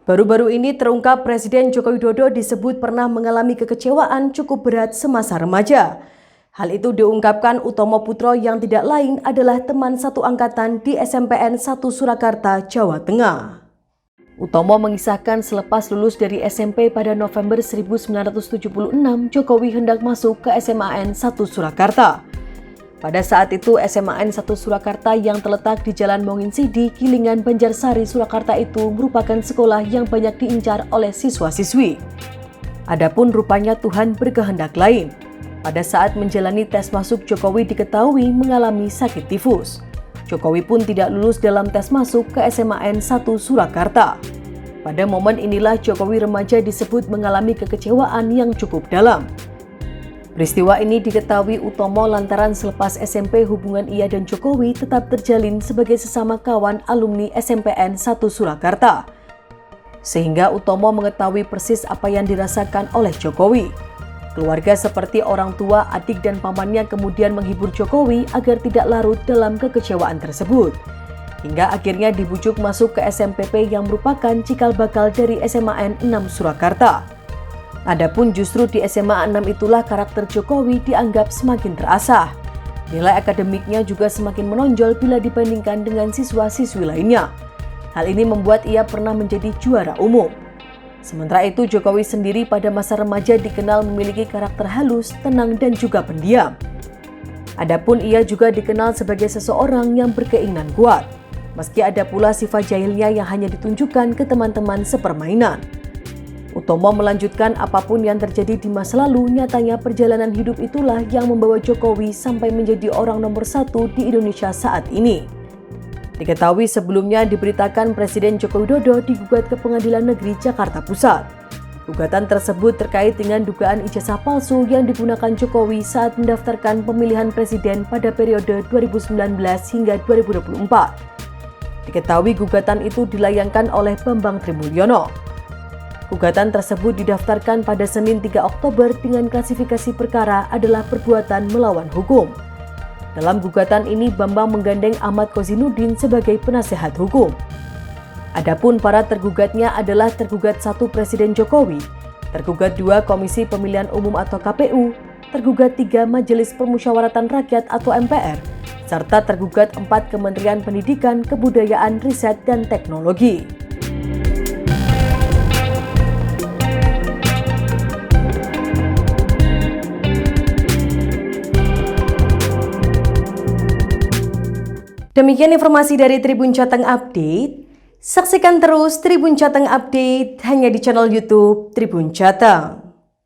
Baru-baru ini terungkap Presiden Joko Widodo disebut pernah mengalami kekecewaan cukup berat semasa remaja. Hal itu diungkapkan Utomo Putro yang tidak lain adalah teman satu angkatan di SMPN 1 Surakarta, Jawa Tengah. Utomo mengisahkan selepas lulus dari SMP pada November 1976, Jokowi hendak masuk ke SMAN 1 Surakarta. Pada saat itu SMAN 1 Surakarta yang terletak di Jalan Monginsidi, Kilingan, Banjarsari, Surakarta itu merupakan sekolah yang banyak diincar oleh siswa-siswi. Adapun rupanya Tuhan berkehendak lain. Pada saat menjalani tes masuk, Jokowi diketahui mengalami sakit tifus. Jokowi pun tidak lulus dalam tes masuk ke SMAN 1 Surakarta. Pada momen inilah Jokowi remaja disebut mengalami kekecewaan yang cukup dalam. Peristiwa ini diketahui Utomo lantaran selepas SMP hubungan ia dan Jokowi tetap terjalin sebagai sesama kawan alumni SMPN 1 Surakarta. Sehingga Utomo mengetahui persis apa yang dirasakan oleh Jokowi. Keluarga seperti orang tua, adik dan pamannya kemudian menghibur Jokowi agar tidak larut dalam kekecewaan tersebut. Hingga akhirnya dibujuk masuk ke SMPP yang merupakan cikal bakal dari SMAN 6 Surakarta. Adapun justru di SMA 6 itulah karakter Jokowi dianggap semakin terasah. Nilai akademiknya juga semakin menonjol bila dibandingkan dengan siswa-siswi lainnya. Hal ini membuat ia pernah menjadi juara umum. Sementara itu Jokowi sendiri pada masa remaja dikenal memiliki karakter halus, tenang dan juga pendiam. Adapun ia juga dikenal sebagai seseorang yang berkeinginan kuat. Meski ada pula sifat jahilnya yang hanya ditunjukkan ke teman-teman sepermainan. Utomo melanjutkan apapun yang terjadi di masa lalu, nyatanya perjalanan hidup itulah yang membawa Jokowi sampai menjadi orang nomor 1 di Indonesia saat ini. Diketahui sebelumnya diberitakan Presiden Joko Widodo digugat ke Pengadilan Negeri Jakarta Pusat. Gugatan tersebut terkait dengan dugaan ijazah palsu yang digunakan Jokowi saat mendaftarkan pemilihan presiden pada periode 2019 hingga 2024. Diketahui gugatan itu dilayangkan oleh Bambang Trimulyono. Gugatan tersebut didaftarkan pada Senin 3 Oktober dengan klasifikasi perkara adalah perbuatan melawan hukum. Dalam gugatan ini Bambang menggandeng Ahmad Kozinuddin sebagai penasehat hukum. Adapun para tergugatnya adalah tergugat 1 Presiden Jokowi, tergugat 2 Komisi Pemilihan Umum atau KPU, tergugat 3 Majelis Permusyawaratan Rakyat atau MPR, serta tergugat 4 Kementerian Pendidikan, Kebudayaan, Riset, dan Teknologi. Demikian informasi dari Tribun Jateng Update. Saksikan terus Tribun Jateng Update hanya di channel YouTube Tribun Jateng.